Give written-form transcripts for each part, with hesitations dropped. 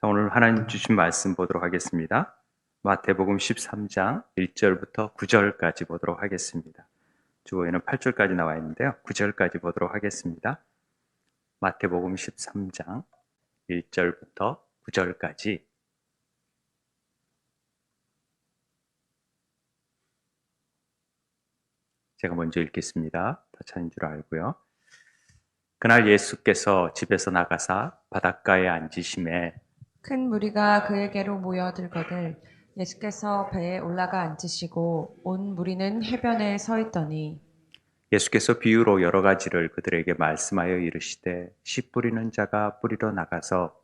자, 오늘 하나님 주신 말씀 보도록 하겠습니다. 마태복음 13장 1절부터 9절까지 보도록 하겠습니다. 주어에는 8절까지 나와 있는데요. 9절까지 보도록 하겠습니다. 마태복음 13장 1절부터 9절까지. 제가 먼저 읽겠습니다. 더 차인 줄 알고요. 그날 예수께서 집에서 나가사 바닷가에 앉으심에 큰 무리가 그에게로 모여들거늘 예수께서 배에 올라가 앉으시고 온 무리는 해변에 서 있더니 예수께서 비유로 여러 가지를 그들에게 말씀하여 이르시되 씨 뿌리는 자가 뿌리러 나가서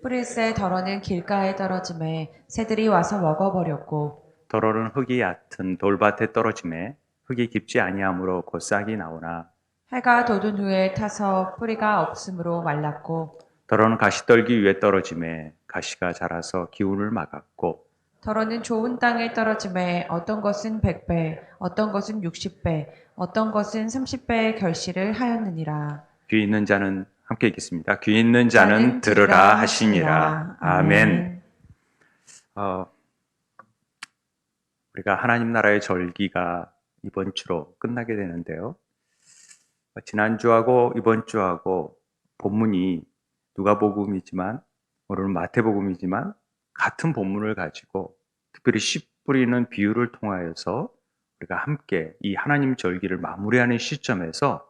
뿌릴새 덜어는 길가에 떨어짐에 새들이 와서 먹어버렸고 더러는 흙이 얕은 돌밭에 떨어짐에 흙이 깊지 아니하므로 곧 싹이 나오나 해가 돋은 후에 타서 뿌리가 없으므로 말랐고 더러는 가시떨기 위에 떨어짐에 가시가 자라서 기운을 막았고 덜어는 좋은 땅에 떨어짐에 어떤 것은 100배 어떤 것은 60배 어떤 것은 30배의 결실을 하였느니라. 귀 있는 자는 함께 읽겠습니다. 귀 있는 자는 들으라 하시니라. 아멘. 우리가 하나님 나라의 절기가 이번 주로 끝나게 되는데요. 지난주하고 이번 주하고 본문이 누가복음이지만 오늘은 마태복음이지만 같은 본문을 가지고 특별히 씨 뿌리는 비유를 통하여서 우리가 함께 이 하나님 절기를 마무리하는 시점에서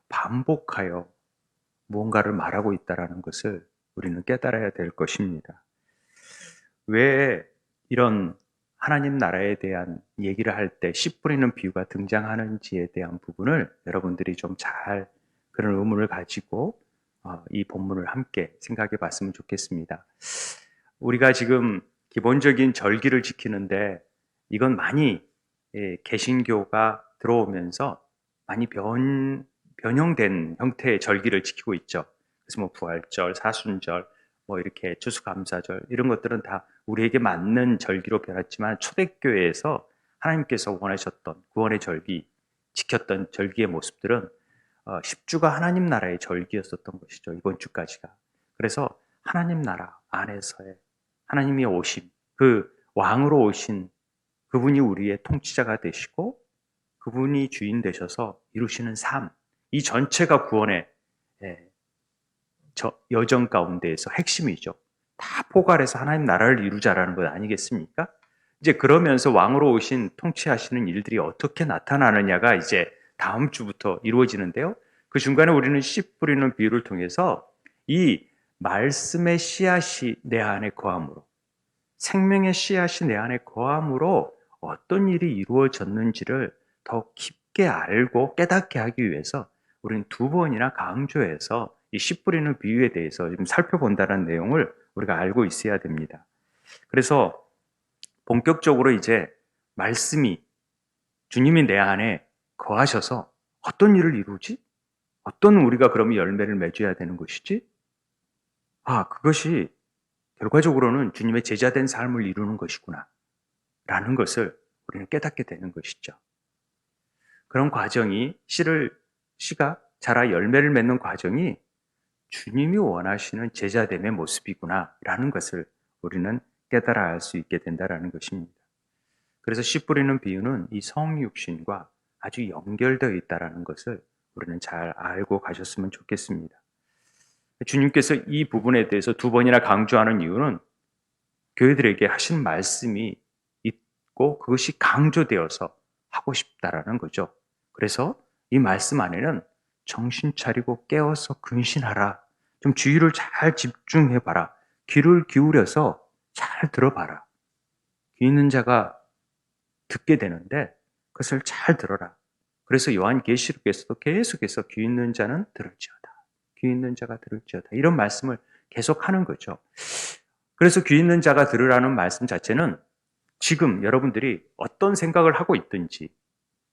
반복하여 무언가를 말하고 있다는 것을 우리는 깨달아야 될 것입니다. 왜 이런 하나님 나라에 대한 얘기를 할 때 씨 뿌리는 비유가 등장하는지에 대한 부분을 여러분들이 좀 잘 그런 의문을 가지고 이 본문을 함께 생각해 봤으면 좋겠습니다. 우리가 지금 기본적인 절기를 지키는데 이건 많이 개신교가 들어오면서 많이 변형된 형태의 절기를 지키고 있죠. 그래서 뭐 부활절, 사순절, 뭐 이렇게 추수감사절 이런 것들은 다 우리에게 맞는 절기로 변했지만 초대교회에서 하나님께서 원하셨던 구원의 절기, 지켰던 절기의 모습들은 10주가 하나님 나라의 절기였었던 것이죠. 이번 주까지가. 그래서 하나님 나라 안에서의 하나님이 오신 그 왕으로 오신 그분이 우리의 통치자가 되시고 그분이 주인 되셔서 이루시는 삶, 이 전체가 구원의 여정 가운데에서 핵심이죠. 다 포괄해서 하나님 나라를 이루자라는 것 아니겠습니까? 이제 그러면서 왕으로 오신 통치하시는 일들이 어떻게 나타나느냐가 이제 다음 주부터 이루어지는데요. 그 중간에 우리는 씨 뿌리는 비유를 통해서 이 말씀의 씨앗이 내 안에 거함으로 생명의 씨앗이 내 안에 거함으로 어떤 일이 이루어졌는지를 더 깊게 알고 깨닫게 하기 위해서 우리는 두 번이나 강조해서 이 씨 뿌리는 비유에 대해서 좀 살펴본다는 내용을 우리가 알고 있어야 됩니다. 그래서 본격적으로 이제 말씀이 주님이 내 안에 거하셔서 어떤 일을 이루지? 어떤 우리가 그러면 열매를 맺어야 되는 것이지? 그것이 결과적으로는 주님의 제자된 삶을 이루는 것이구나 라는 것을 우리는 깨닫게 되는 것이죠. 그런 과정이 씨가 자라 열매를 맺는 과정이 주님이 원하시는 제자됨의 모습이구나 라는 것을 우리는 깨달아 알 수 있게 된다는 것입니다. 그래서 씨 뿌리는 비유는 이 성육신과 아주 연결되어 있다는 것을 우리는 잘 알고 가셨으면 좋겠습니다. 주님께서 이 부분에 대해서 두 번이나 강조하는 이유는 교회들에게 하신 말씀이 있고 그것이 강조되어서 하고 싶다라는 거죠. 그래서 이 말씀 안에는 정신 차리고 깨어서 근신하라. 좀 주의를 잘 집중해봐라. 귀를 기울여서 잘 들어봐라. 귀 있는 자가 듣게 되는데 그것을 잘 들어라. 그래서 요한계시록에서도 계속해서 귀 있는 자는 들을지어다. 귀 있는 자가 들을지어다. 이런 말씀을 계속 하는 거죠. 그래서 귀 있는 자가 들으라는 말씀 자체는 지금 여러분들이 어떤 생각을 하고 있든지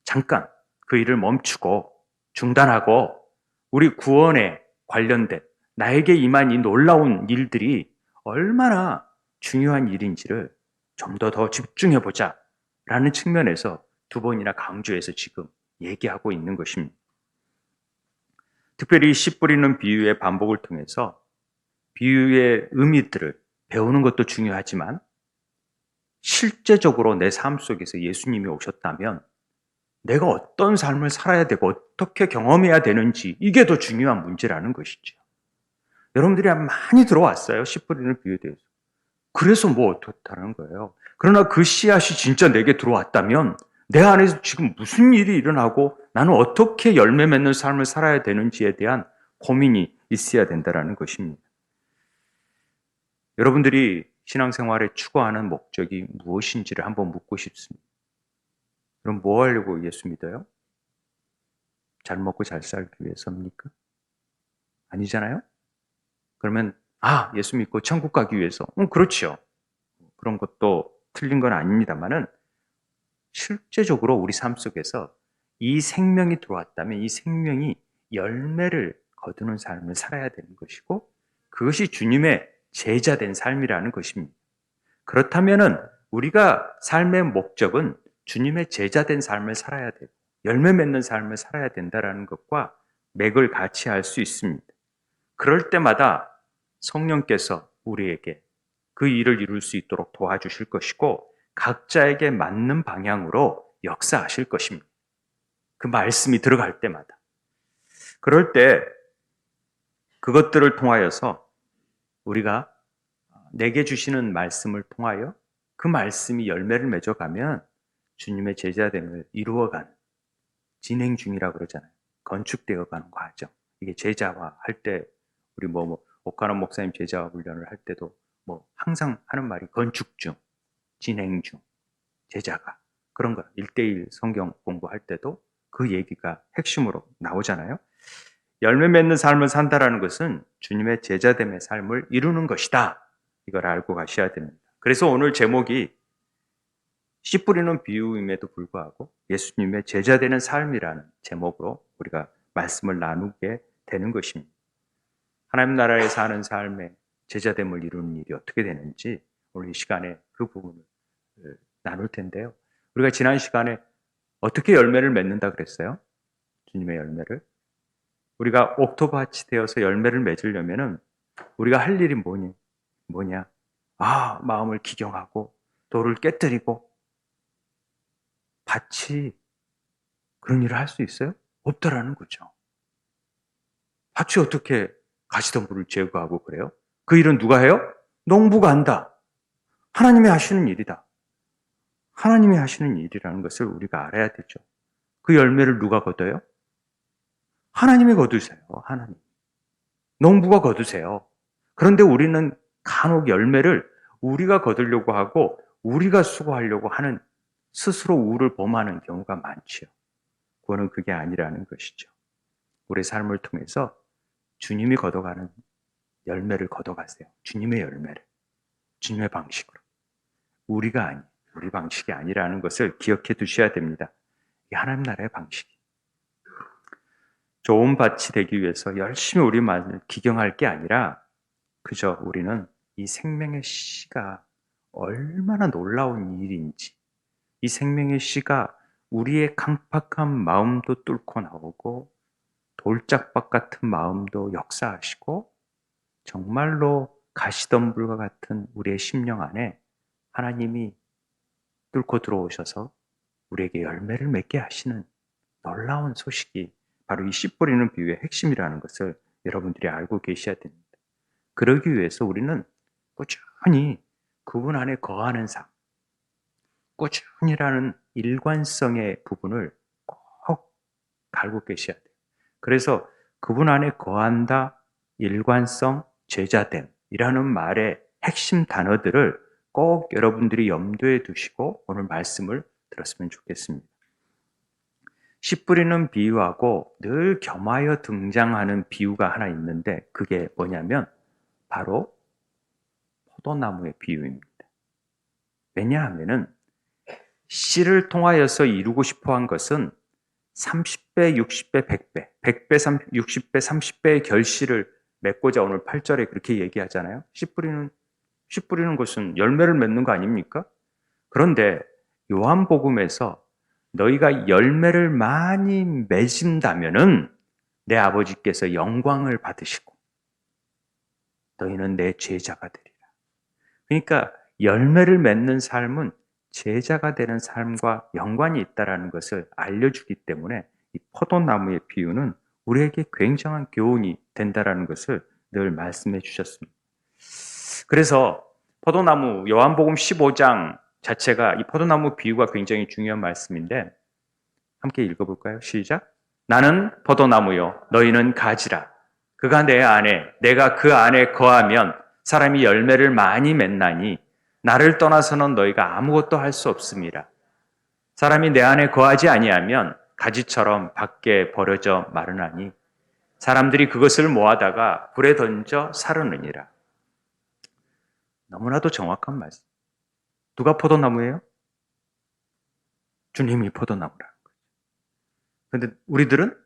잠깐 그 일을 멈추고 중단하고 우리 구원에 관련된 나에게 임한 이 놀라운 일들이 얼마나 중요한 일인지를 좀 더 집중해보자 라는 측면에서 두 번이나 강조해서 지금 얘기하고 있는 것입니다. 특별히 씨 뿌리는 비유의 반복을 통해서 비유의 의미들을 배우는 것도 중요하지만 실제적으로 내 삶 속에서 예수님이 오셨다면 내가 어떤 삶을 살아야 되고 어떻게 경험해야 되는지 이게 더 중요한 문제라는 것이죠. 여러분들이 많이 들어왔어요. 씨 뿌리는 비유에 대해서. 그래서 뭐 어떻다는 거예요. 그러나 그 씨앗이 진짜 내게 들어왔다면 내 안에서 지금 무슨 일이 일어나고 나는 어떻게 열매 맺는 삶을 살아야 되는지에 대한 고민이 있어야 된다는 것입니다. 여러분들이 신앙생활에 추구하는 목적이 무엇인지를 한번 묻고 싶습니다. 그럼 뭐 하려고 예수 믿어요? 잘 먹고 잘 살기 위해서입니까? 아니잖아요? 그러면 예수 믿고 천국 가기 위해서. 그렇죠. 그런 것도 틀린 건 아닙니다만은 실제적으로 우리 삶 속에서 이 생명이 들어왔다면 이 생명이 열매를 거두는 삶을 살아야 되는 것이고 그것이 주님의 제자된 삶이라는 것입니다. 그렇다면은 우리가 삶의 목적은 주님의 제자된 삶을 살아야 되고 열매 맺는 삶을 살아야 된다는 것과 맥을 같이 할 수 있습니다. 그럴 때마다 성령께서 우리에게 그 일을 이룰 수 있도록 도와주실 것이고 각자에게 맞는 방향으로 역사하실 것입니다. 그 말씀이 들어갈 때마다. 그럴 때 그것들을 통하여서 우리가 내게 주시는 말씀을 통하여 그 말씀이 열매를 맺어가면 주님의 제자됨을 이루어가는 진행 중이라고 그러잖아요. 건축되어가는 과정. 이게 제자화 할 때 우리 오카노 목사님 제자화 훈련을 할 때도 항상 하는 말이 건축 중, 진행 중, 제자가 그런 거 1:1 성경 공부할 때도 그 얘기가 핵심으로 나오잖아요. 열매 맺는 삶을 산다라는 것은 주님의 제자됨의 삶을 이루는 것이다. 이걸 알고 가셔야 됩니다. 그래서 오늘 제목이 씨 뿌리는 비유임에도 불구하고 예수님의 제자되는 삶이라는 제목으로 우리가 말씀을 나누게 되는 것입니다. 하나님 나라에 사는 삶의 제자됨을 이루는 일이 어떻게 되는지 오늘 이 시간에 그 부분을 나눌 텐데요. 우리가 지난 시간에 어떻게 열매를 맺는다 그랬어요? 주님의 열매를. 우리가 옥토밭이 되어서 열매를 맺으려면은 우리가 할 일이 뭐냐? 마음을 기경하고 돌을 깨뜨리고 밭이 그런 일을 할 수 있어요? 없다라는 거죠. 밭이 어떻게 가시덤불을 제거하고 그래요? 그 일은 누가 해요? 농부가 한다. 하나님이 하시는 일이다. 하나님이 하시는 일이라는 것을 우리가 알아야 되죠. 그 열매를 누가 거둬요? 하나님이 거두세요. 하나님. 농부가 거두세요. 그런데 우리는 간혹 열매를 우리가 거두려고 하고 우리가 수고하려고 하는 스스로 우를 범하는 경우가 많지요. 그거는 그게 아니라는 것이죠. 우리 삶을 통해서 주님이 거둬가는 열매를 거둬가세요. 주님의 열매를. 주님의 방식으로. 우리 방식이 아니라는 것을 기억해 두셔야 됩니다. 이게 하나님 나라의 방식이. 좋은 밭이 되기 위해서 열심히 우리 마음을 기경할 게 아니라 그저 우리는 이 생명의 씨가 얼마나 놀라운 일인지 이 생명의 씨가 우리의 강팍한 마음도 뚫고 나오고 돌짝밭 같은 마음도 역사하시고 정말로 가시덤불과 같은 우리의 심령 안에 하나님이 뚫고 들어오셔서 우리에게 열매를 맺게 하시는 놀라운 소식이 바로 이 씨 뿌리는 비유의 핵심이라는 것을 여러분들이 알고 계셔야 됩니다. 그러기 위해서 우리는 꾸준히 그분 안에 거하는 삶, 꾸준히라는 일관성의 부분을 꼭 갈고 계셔야 돼요. 그래서 그분 안에 거한다, 일관성, 제자됨이라는 말의 핵심 단어들을 꼭 여러분들이 염두에 두시고 오늘 말씀을 들었으면 좋겠습니다. 씨 뿌리는 비유하고 늘 겸하여 등장하는 비유가 하나 있는데 그게 뭐냐면 바로 포도나무의 비유입니다. 왜냐하면은 씨를 통하여서 이루고 싶어 한 것은 30배, 60배, 100배, 100배, 60배, 30배의 결실을 맺고자 오늘 8절에 그렇게 얘기하잖아요. 씨 뿌리는 것은 열매를 맺는 거 아닙니까? 그런데 요한복음에서 너희가 열매를 많이 맺은다면은 내 아버지께서 영광을 받으시고 너희는 내 제자가 되리라. 그러니까 열매를 맺는 삶은 제자가 되는 삶과 연관이 있다는 것을 알려주기 때문에 이 포도나무의 비유는 우리에게 굉장한 교훈이 된다는 것을 늘 말씀해 주셨습니다. 그래서 포도나무 요한복음 15장 자체가 이 포도나무 비유가 굉장히 중요한 말씀인데 함께 읽어볼까요? 시작. 나는 포도나무요 너희는 가지라. 그가 내 안에 내가 그 안에 거하면 사람이 열매를 많이 맺나니 나를 떠나서는 너희가 아무것도 할 수 없습니다. 사람이 내 안에 거하지 아니하면 가지처럼 밖에 버려져 마르나니 사람들이 그것을 모아다가 불에 던져 사르느니라. 너무나도 정확한 말씀. 누가 포도나무예요? 주님이 포도나무라는 거죠. 그런데 우리들은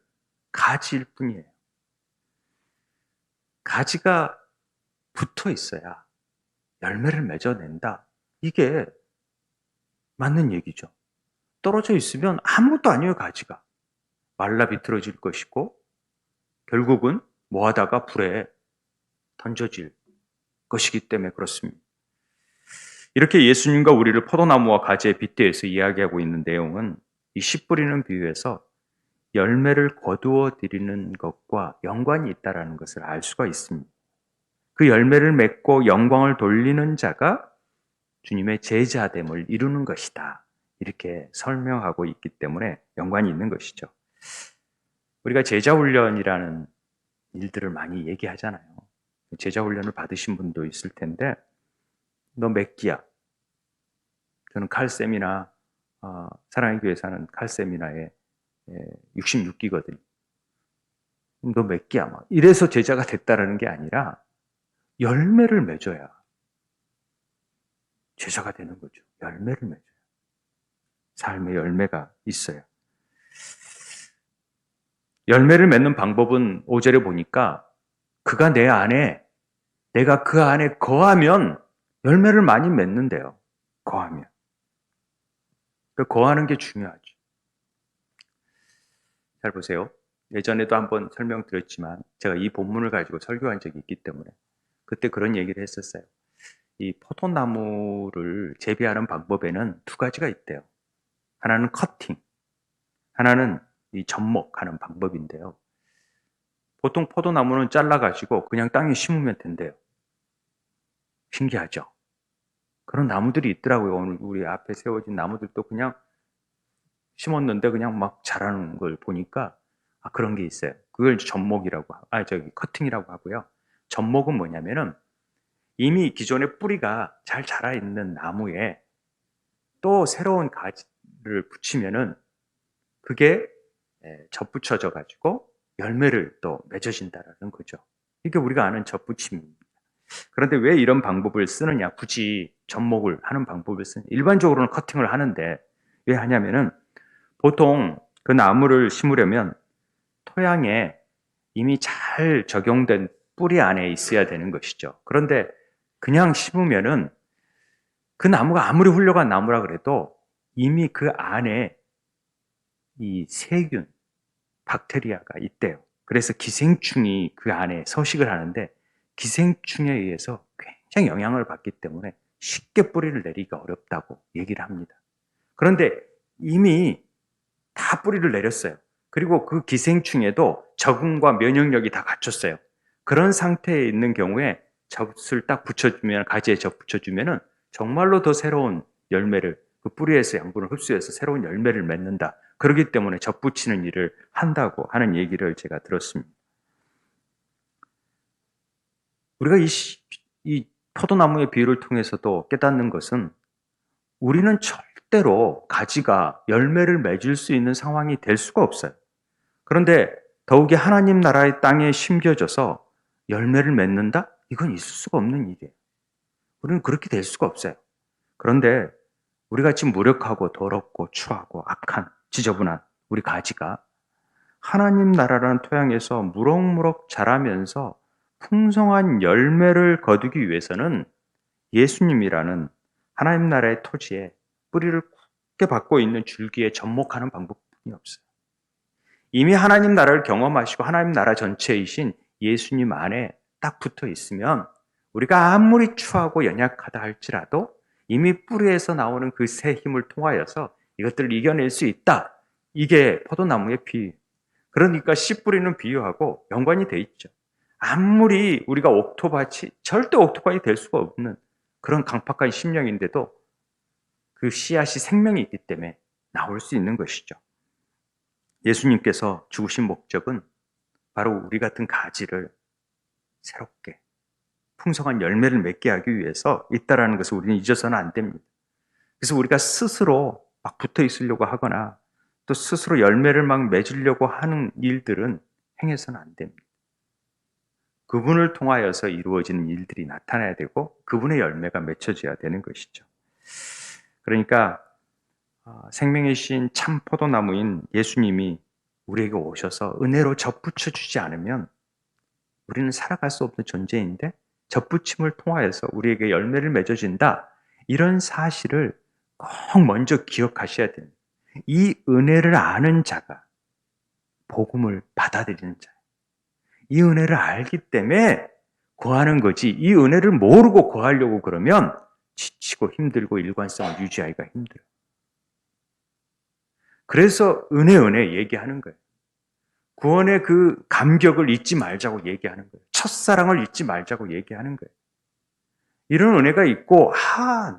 가지일 뿐이에요. 가지가 붙어 있어야 열매를 맺어낸다. 이게 맞는 얘기죠. 떨어져 있으면 아무것도 아니에요, 가지가. 말라 비틀어질 것이고 결국은 모아다가 불에 던져질 것이기 때문에 그렇습니다. 이렇게 예수님과 우리를 포도나무와 가지에 빗대어서 이야기하고 있는 내용은 이 씨 뿌리는 비유에서 열매를 거두어 드리는 것과 연관이 있다는 것을 알 수가 있습니다. 그 열매를 맺고 영광을 돌리는 자가 주님의 제자됨을 이루는 것이다. 이렇게 설명하고 있기 때문에 연관이 있는 것이죠. 우리가 제자훈련이라는 일들을 많이 얘기하잖아요. 제자훈련을 받으신 분도 있을 텐데 너 몇 기야? 저는 칼세미나 사랑의 교회 사는 칼세미나에 66기거든요. 너 몇 기야? 막 이래서 제자가 됐다라는 게 아니라 열매를 맺어야 제자가 되는 거죠. 열매를 맺어야. 삶의 열매가 있어요. 열매를 맺는 방법은 5절에 보니까 그가 내 안에 내가 그 안에 거하면 열매를 많이 맺는데요. 거하면. 거하는 게 중요하죠. 잘 보세요. 예전에도 한번 설명드렸지만 제가 이 본문을 가지고 설교한 적이 있기 때문에 그때 그런 얘기를 했었어요. 이 포도나무를 재배하는 방법에는 두 가지가 있대요. 하나는 커팅, 하나는 이 접목하는 방법인데요. 보통 포도나무는 잘라가지고 그냥 땅에 심으면 된대요. 신기하죠? 그런 나무들이 있더라고요. 오늘 우리 앞에 세워진 나무들도 그냥 심었는데 그냥 막 자라는 걸 보니까 그런 게 있어요. 그걸 접목이라고, 커팅이라고 하고요. 접목은 뭐냐면은 이미 기존의 뿌리가 잘 자라 있는 나무에 또 새로운 가지를 붙이면은 그게 접붙여져 가지고 열매를 또 맺어진다라는 거죠. 이게 우리가 아는 접붙임입니다. 그런데 왜 이런 방법을 쓰느냐? 굳이 접목을 하는 방법을 쓰느냐? 일반적으로는 커팅을 하는데 왜 하냐면은 보통 그 나무를 심으려면 토양에 이미 잘 적용된 뿌리 안에 있어야 되는 것이죠. 그런데 그냥 심으면은 그 나무가 아무리 훌륭한 나무라 그래도 이미 그 안에 이 세균, 박테리아가 있대요. 그래서 기생충이 그 안에 서식을 하는데 기생충에 의해서 굉장히 영향을 받기 때문에 쉽게 뿌리를 내리기가 어렵다고 얘기를 합니다. 그런데 이미 다 뿌리를 내렸어요. 그리고 그 기생충에도 적응과 면역력이 다 갖췄어요. 그런 상태에 있는 경우에 젖을 딱 붙여주면, 가지에 젖 붙여주면은 정말로 더 새로운 열매를, 그 뿌리에서 양분을 흡수해서 새로운 열매를 맺는다. 그렇기 때문에 젖 붙이는 일을 한다고 하는 얘기를 제가 들었습니다. 우리가 이 포도나무의 비유를 통해서도 깨닫는 것은 우리는 절대로 가지가 열매를 맺을 수 있는 상황이 될 수가 없어요. 그런데 더욱이 하나님 나라의 땅에 심겨져서 열매를 맺는다? 이건 있을 수가 없는 일이에요. 우리는 그렇게 될 수가 없어요. 그런데 우리같이 무력하고 더럽고 추하고 악한 지저분한 우리 가지가 하나님 나라라는 토양에서 무럭무럭 자라면서 풍성한 열매를 거두기 위해서는 예수님이라는 하나님 나라의 토지에 뿌리를 굳게 받고 있는 줄기에 접목하는 방법뿐이 없어요. 이미 하나님 나라를 경험하시고 하나님 나라 전체이신 예수님 안에 딱 붙어 있으면 우리가 아무리 추하고 연약하다 할지라도 이미 뿌리에서 나오는 그 새 힘을 통하여서 이것들을 이겨낼 수 있다. 이게 포도나무의 비유. 그러니까 씨 뿌리는 비유하고 연관이 돼 있죠. 아무리 우리가 옥토밭이 절대 옥토밭이 될 수가 없는 그런 강팍한 심령인데도 그 씨앗이 생명이 있기 때문에 나올 수 있는 것이죠. 예수님께서 죽으신 목적은 바로 우리 같은 가지를 새롭게 풍성한 열매를 맺게 하기 위해서 있다라는 것을 우리는 잊어서는 안 됩니다. 그래서 우리가 스스로 막 붙어 있으려고 하거나 또 스스로 열매를 막 맺으려고 하는 일들은 행해서는 안 됩니다. 그분을 통하여서 이루어지는 일들이 나타나야 되고 그분의 열매가 맺혀져야 되는 것이죠. 그러니까 생명의 신 참 포도나무인 예수님이 우리에게 오셔서 은혜로 접붙여 주지 않으면 우리는 살아갈 수 없는 존재인데 접붙임을 통하여서 우리에게 열매를 맺어진다. 이런 사실을 꼭 먼저 기억하셔야 됩니다. 이 은혜를 아는 자가 복음을 받아들이는 자예요. 이 은혜를 알기 때문에 구하는 거지. 이 은혜를 모르고 구하려고 그러면 지치고 힘들고 일관성을 유지하기가 힘들어요. 그래서 은혜 얘기하는 거예요. 구원의 그 감격을 잊지 말자고 얘기하는 거예요. 첫사랑을 잊지 말자고 얘기하는 거예요. 이런 은혜가 있고,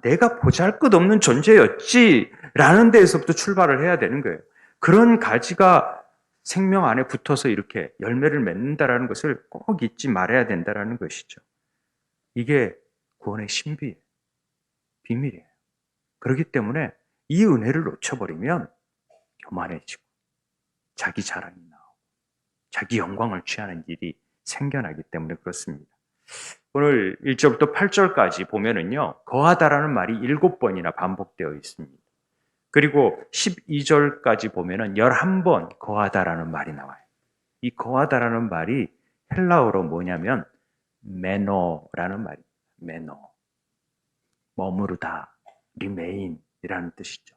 내가 보잘것없는 존재였지 라는 데에서부터 출발을 해야 되는 거예요. 그런 가지가 생명 안에 붙어서 이렇게 열매를 맺는다라는 것을 꼭 잊지 말아야 된다라는 것이죠. 이게 구원의 신비예요. 비밀이에요. 그렇기 때문에 이 은혜를 놓쳐버리면 교만해지고 자기 자랑이 나오고 자기 영광을 취하는 일이 생겨나기 때문에 그렇습니다. 오늘 1절부터 8절까지 보면은요, 거하다라는 말이 7번이나 반복되어 있습니다. 그리고 12절까지 보면은 11번 거하다라는 말이 나와요. 이 거하다라는 말이 헬라어로 뭐냐면 메노라는 말입니다. 메노. 머무르다, remain이라는 뜻이죠.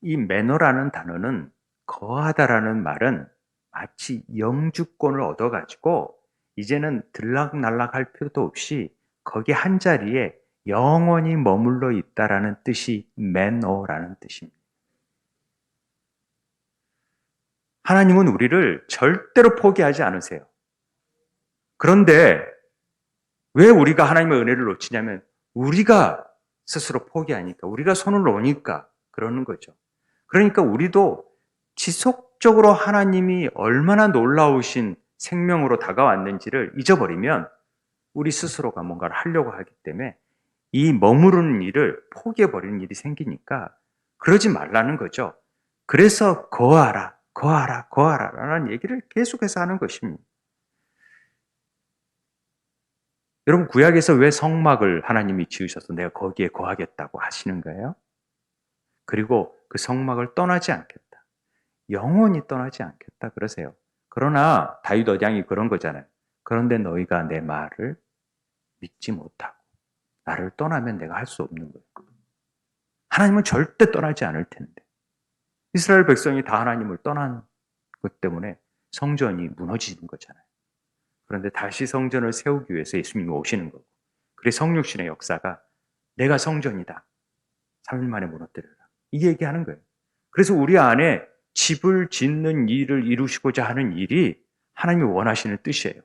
이 메노라는 단어는 거하다라는 말은 마치 영주권을 얻어가지고 이제는 들락날락할 필요도 없이 거기 한 자리에 영원히 머물러 있다라는 뜻이 메노라는 뜻입니다. 하나님은 우리를 절대로 포기하지 않으세요. 그런데 왜 우리가 하나님의 은혜를 놓치냐면 우리가 스스로 포기하니까, 우리가 손을 놓으니까 그러는 거죠. 그러니까 우리도 지속적으로 하나님이 얼마나 놀라우신 생명으로 다가왔는지를 잊어버리면 우리 스스로가 뭔가를 하려고 하기 때문에 이 머무르는 일을 포기해버리는 일이 생기니까 그러지 말라는 거죠. 그래서 거하라, 거하라, 거하라라는 얘기를 계속해서 하는 것입니다. 여러분, 구약에서 왜 성막을 하나님이 지으셔서 내가 거기에 거하겠다고 하시는 거예요? 그리고 그 성막을 떠나지 않겠다. 영원히 떠나지 않겠다 그러세요. 그러나 다윗 어장이 그런 거잖아요. 그런데 너희가 내 말을 믿지 못하고 나를 떠나면 내가 할 수 없는 거예요. 하나님은 절대 떠나지 않을 텐데. 이스라엘 백성이 다 하나님을 떠난 것 때문에 성전이 무너지는 거잖아요. 그런데 다시 성전을 세우기 위해서 예수님이 오시는 거고, 그래서 성육신의 역사가 내가 성전이다. 3일 만에 무너뜨려라. 이 얘기하는 거예요. 그래서 우리 안에 집을 짓는 일을 이루시고자 하는 일이 하나님이 원하시는 뜻이에요.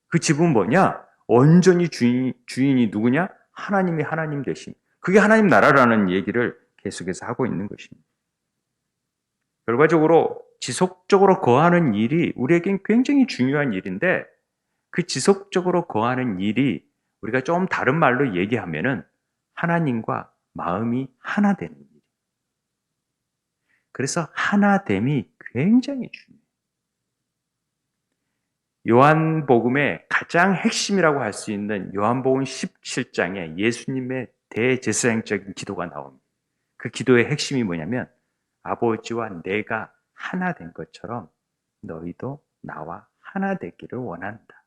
그 집은 뭐냐? 온전히 주인이 누구냐? 하나님이 하나님 되심. 그게 하나님 나라라는 얘기를 계속해서 하고 있는 것입니다. 결과적으로 지속적으로 거하는 일이 우리에겐 굉장히 중요한 일인데, 그 지속적으로 거하는 일이 우리가 좀 다른 말로 얘기하면은 하나님과 마음이 하나 되는 일. 그래서 하나됨이 굉장히 중요해요. 요한복음의 가장 핵심이라고 할 수 있는 요한복음 17장에 예수님의 대제사장적인 기도가 나옵니다. 그 기도의 핵심이 뭐냐면 아버지와 내가 하나 된 것처럼 너희도 나와 하나 되기를 원한다.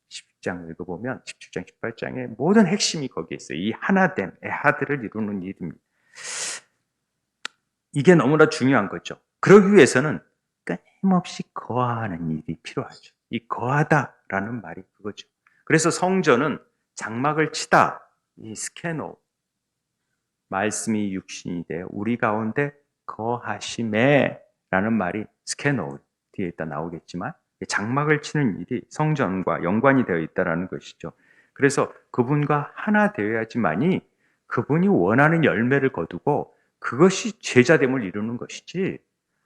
10장 읽어보면 17장, 18장의 모든 핵심이 거기에 있어요. 이 하나됨, 에하드를 이루는 일입니다. 이게 너무나 중요한 거죠. 그러기 위해서는 끊임없이 거하는 일이 필요하죠. 이 거하다라는 말이 그거죠. 그래서 성전은 장막을 치다, 이 스케노, 말씀이 육신이 되어 우리 가운데 거하심에 라는 말이 스케노 뒤에 있다 나오겠지만 장막을 치는 일이 성전과 연관이 되어 있다는 것이죠. 그래서 그분과 하나 되어야지만이 그분이 원하는 열매를 거두고 그것이 제자됨을 이루는 것이지,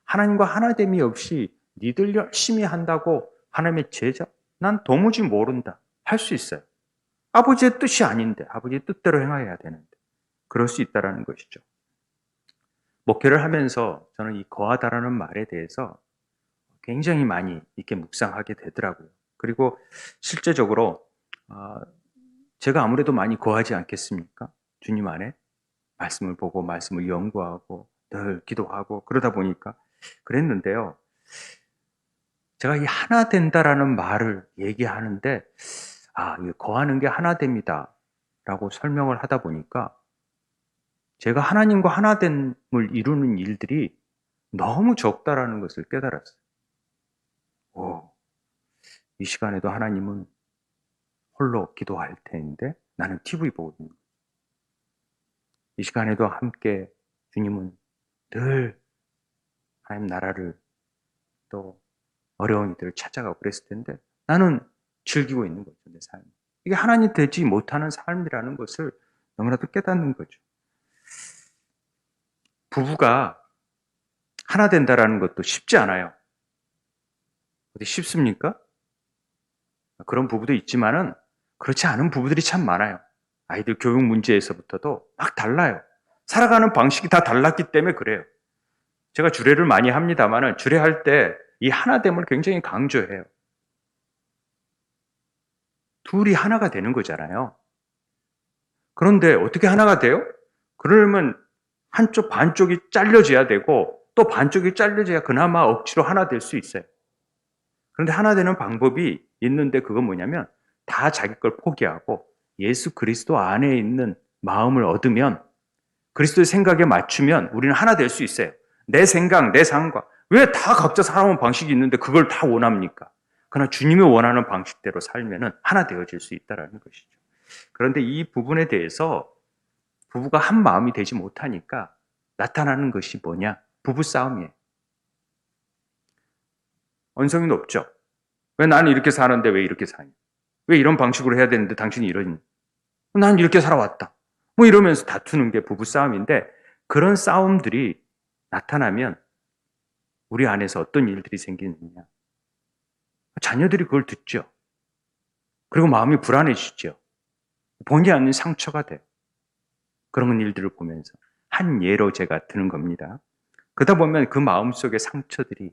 하나님과 하나됨이 없이 니들 열심히 한다고 하나님의 제자? 난 도무지 모른다. 할 수 있어요. 아버지의 뜻이 아닌데, 아버지의 뜻대로 행해야 되는데. 그럴 수 있다는 것이죠. 목회를 하면서 저는 이 거하다라는 말에 대해서 굉장히 많이 이렇게 묵상하게 되더라고요. 그리고 실제적으로 제가 아무래도 많이 거하지 않겠습니까? 주님 안에 말씀을 보고 말씀을 연구하고 늘 기도하고 그러다 보니까 그랬는데요. 제가 이 하나 된다라는 말을 얘기하는데 이 거하는 게 하나됨이다 라고 설명을 하다 보니까 제가 하나님과 하나됨을 이루는 일들이 너무 적다라는 것을 깨달았어요. 이 시간에도 하나님은 홀로 기도할 텐데 나는 TV 보고 있는 거예요. 이 시간에도 함께 주님은 늘 하나님 나라를 또 어려운 이들을 찾아가고 그랬을 텐데 나는 즐기고 있는 거죠, 내 삶. 이게 하나님 되지 못하는 삶이라는 것을 너무나도 깨닫는 거죠. 부부가 하나 된다라는 것도 쉽지 않아요. 어디 쉽습니까? 그런 부부도 있지만은 그렇지 않은 부부들이 참 많아요. 아이들 교육 문제에서부터도 막 달라요. 살아가는 방식이 다 달랐기 때문에 그래요. 제가 주례를 많이 합니다만은 주례할 때 이 하나됨을 굉장히 강조해요. 둘이 하나가 되는 거잖아요. 그런데 어떻게 하나가 돼요? 그러면 한쪽 반쪽이 잘려져야 되고 또 반쪽이 잘려져야 그나마 억지로 하나 될 수 있어요. 그런데 하나 되는 방법이 있는데 그건 뭐냐면 다 자기 걸 포기하고 예수 그리스도 안에 있는 마음을 얻으면, 그리스도의 생각에 맞추면 우리는 하나 될 수 있어요. 내 생각, 내 삶과 왜 다 각자 살아온 방식이 있는데 그걸 다 원합니까? 그러나 주님이 원하는 방식대로 살면은 하나 되어질 수 있다는 것이죠. 그런데 이 부분에 대해서 부부가 한 마음이 되지 못하니까 나타나는 것이 뭐냐? 부부싸움이에요. 언성이 높죠. 왜 나는 이렇게 사는데 왜 이렇게 사냐? 왜 이런 방식으로 해야 되는데 당신이 이러니? 난 이렇게 살아왔다. 뭐 이러면서 다투는 게 부부싸움인데, 그런 싸움들이 나타나면 우리 안에서 어떤 일들이 생기느냐? 자녀들이 그걸 듣죠. 그리고 마음이 불안해지죠. 본의 아닌 상처가 돼요. 그런 일들을 보면서 한 예로 제가 드는 겁니다. 그러다 보면 그 마음속의 상처들이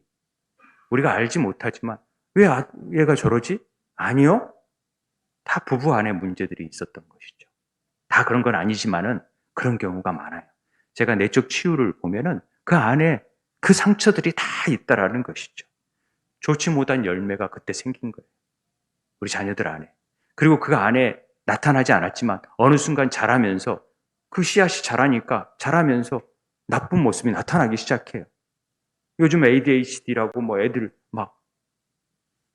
우리가 알지 못하지만 왜 얘가 저러지? 아니요. 다 부부 안에 문제들이 있었던 것이죠. 다 그런 건 아니지만은 그런 경우가 많아요. 제가 내적 치유를 보면은 그 안에 그 상처들이 다 있다라는 것이죠. 좋지 못한 열매가 그때 생긴 거예요. 우리 자녀들 안에. 그리고 그 안에 나타나지 않았지만 어느 순간 자라면서 그 씨앗이 자라면서 나쁜 모습이 나타나기 시작해요. 요즘 ADHD라고 뭐 애들 막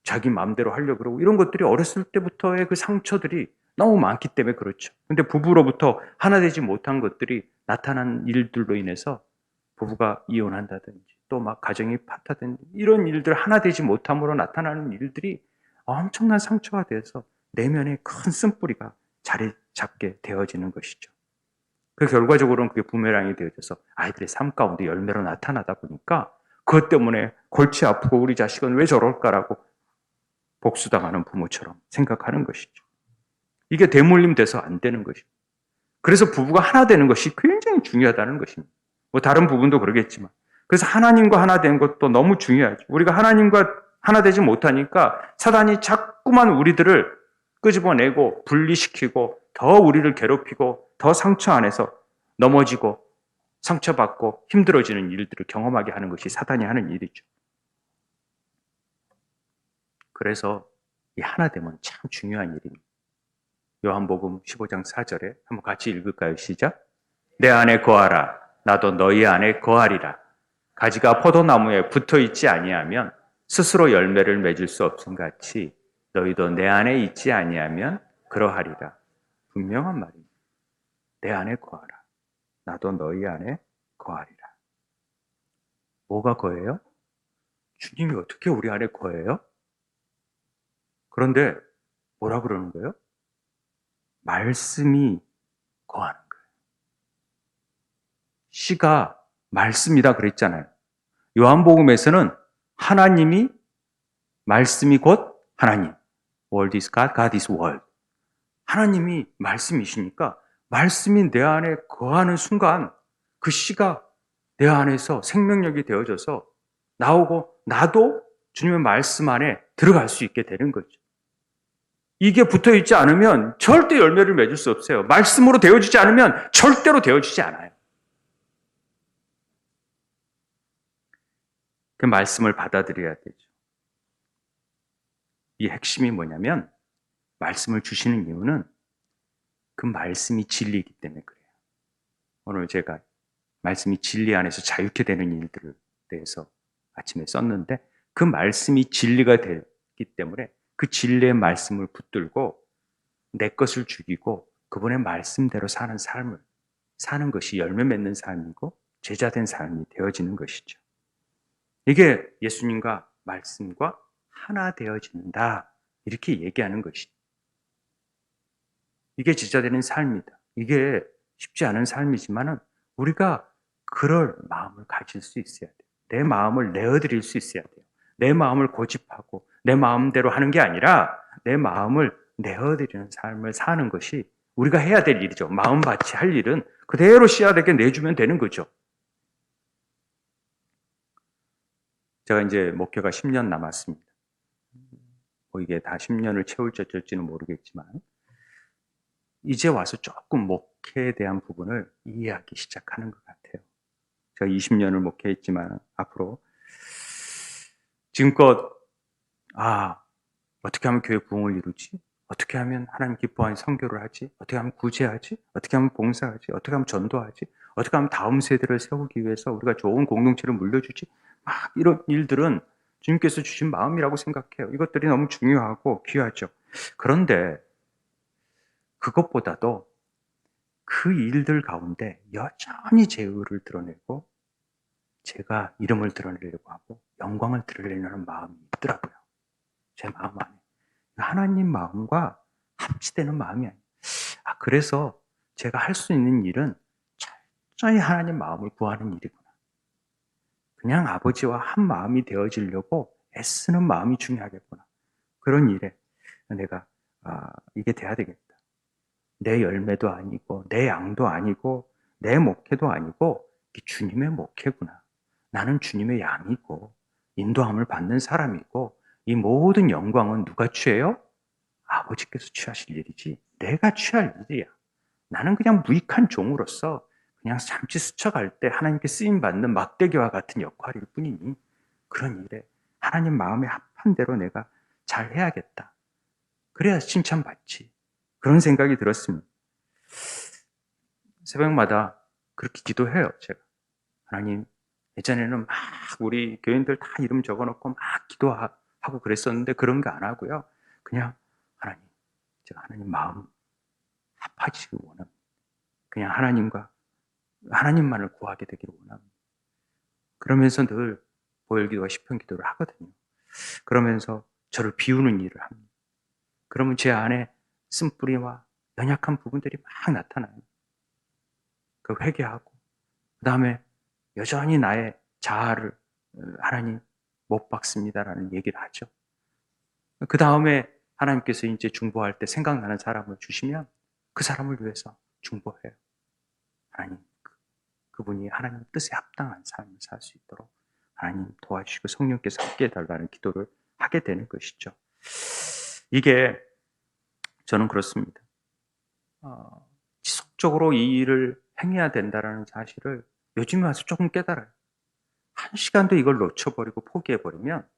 자기 마음대로 하려고 그러고 이런 것들이 어렸을 때부터의 그 상처들이 너무 많기 때문에 그렇죠. 근데 부부로부터 하나 되지 못한 것들이 나타난 일들로 인해서 부부가 이혼한다든지 또 막 가정이 파탄된다든지 이런 일들, 하나 되지 못함으로 나타나는 일들이 엄청난 상처가 돼서 내면에 큰 쓴뿌리가 자리 잡게 되어지는 것이죠. 그 결과적으로는 그게 부메랑이 되어져서 아이들의 삶 가운데 열매로 나타나다 보니까 그것 때문에 골치 아프고 우리 자식은 왜 저럴까라고 복수당하는 부모처럼 생각하는 것이죠. 이게 대물림 돼서 안 되는 것입니다. 그래서 부부가 하나 되는 것이 굉장히 중요하다는 것입니다. 뭐 다른 부분도 그러겠지만. 그래서 하나님과 하나 된 것도 너무 중요하죠. 우리가 하나님과 하나 되지 못하니까 사단이 자꾸만 우리들을 끄집어내고 분리시키고 더 우리를 괴롭히고 더 상처 안에서 넘어지고 상처받고 힘들어지는 일들을 경험하게 하는 것이 사단이 하는 일이죠. 그래서 이 하나됨은 참 중요한 일입니다. 요한복음 15장 4절에 한번 같이 읽을까요? 시작. 내 안에 거하라. 나도 너희 안에 거하리라. 가지가 포도나무에 붙어있지 아니하면 스스로 열매를 맺을 수 없음 같이 너희도 내 안에 있지 아니하면 그러하리라. 분명한 말입니다. 내 안에 거하라. 나도 너희 안에 거하리라. 뭐가 거해요? 주님이 어떻게 우리 안에 거해요? 그런데 뭐라 그러는 거예요? 말씀이 거하는 거예요. 시가 말씀이다 그랬잖아요. 요한복음에서는 하나님이 말씀이 곧 하나님. Word is God, God is Word. 하나님이 말씀이시니까 말씀이 내 안에 거하는 순간 그 씨가 내 안에서 생명력이 되어져서 나오고 나도 주님의 말씀 안에 들어갈 수 있게 되는 거죠. 이게 붙어 있지 않으면 절대 열매를 맺을 수 없어요. 말씀으로 되어지지 않으면 절대로 되어지지 않아요. 그 말씀을 받아들여야 되죠. 이 핵심이 뭐냐면 말씀을 주시는 이유는 그 말씀이 진리이기 때문에 그래요. 오늘 제가 말씀이 진리 안에서 자유케 되는 일들을 대해서 아침에 썼는데 그 말씀이 진리가 되기 때문에 그 진리의 말씀을 붙들고 내 것을 죽이고 그분의 말씀대로 사는 삶을 사는 것이 열매 맺는 삶이고 제자된 삶이 되어지는 것이죠. 이게 예수님과 말씀과 하나 되어진다 이렇게 얘기하는 것이죠. 이게 제자되는 삶이다. 이게 쉽지 않은 삶이지만은 우리가 그럴 마음을 가질 수 있어야 돼요. 내 마음을 내어드릴 수 있어야 돼요. 내 마음을 고집하고 내 마음대로 하는 게 아니라 내 마음을 내어드리는 삶을 사는 것이 우리가 해야 될 일이죠. 마음밭이 할 일은 그대로 씨앗에게 내주면 되는 거죠. 제가 이제 목회가 10년 남았습니다. 뭐 이게 다 10년을 채울지 어쩔지는 모르겠지만 이제 와서 조금 목회에 대한 부분을 이해하기 시작하는 것 같아요. 제가 20년을 목회했지만 앞으로 지금껏 어떻게 하면 교회 부흥을 이루지? 어떻게 하면 하나님 기뻐하는 선교를 하지? 어떻게 하면 구제하지? 어떻게 하면 봉사하지? 어떻게 하면 전도하지? 어떻게 하면 다음 세대를 세우기 위해서 우리가 좋은 공동체를 물려주지? 막 이런 일들은 주님께서 주신 마음이라고 생각해요. 이것들이 너무 중요하고 귀하죠. 그런데 그것보다도 그 일들 가운데 여전히 제 의를 드러내고 제가 이름을 드러내려고 하고 영광을 드러내려는 마음이 있더라고요. 제 마음 안에. 하나님 마음과 합치되는 마음이 아니에요. 그래서 제가 할 수 있는 일은 철저히 하나님 마음을 구하는 일이구나. 그냥 아버지와 한 마음이 되어지려고 애쓰는 마음이 중요하겠구나. 그런 일에 내가 이게 돼야 되겠다. 내 열매도 아니고 내 양도 아니고 내 목회도 아니고 이게 주님의 목회구나. 나는 주님의 양이고 인도함을 받는 사람이고 이 모든 영광은 누가 취해요? 아버지께서 취하실 일이지 내가 취할 일이야. 나는 그냥 무익한 종으로서 그냥 잠시 스쳐갈 때 하나님께 쓰임받는 막대기와 같은 역할일 뿐이니 그런 일에 하나님 마음에 합한 대로 내가 잘 해야겠다. 그래야 칭찬받지. 그런 생각이 들었습니다. 새벽마다 그렇게 기도해요, 제가. 하나님, 예전에는 막 우리 교인들 다 이름 적어놓고 막 기도하고 그랬었는데 그런 거 안 하고요. 그냥 하나님, 제가 하나님 마음 합하시기 원합니다. 그냥 하나님만을 구하게 되기를 원합니다. 그러면서 늘 보혈기도와 시편 기도를 하거든요. 그러면서 저를 비우는 일을 합니다. 그러면 제 안에 쓴뿌리와 연약한 부분들이 막 나타나요. 그 회개하고 그 다음에 여전히 나의 자아를 하나님 못 박습니다라는 얘기를 하죠. 그 다음에 하나님께서 이제 중보할 때 생각나는 사람을 주시면 그 사람을 위해서 중보해요. 하나님, 그분이 하나님 뜻에 합당한 삶을 살 수 있도록 하나님 도와주시고 성령께서 함께 해달라는 기도를 하게 되는 것이죠. 이게 저는 그렇습니다. 지속적으로 이 일을 행해야 된다는 사실을 요즘에 와서 조금 깨달아요. 한 시간도 이걸 놓쳐버리고 포기해버리면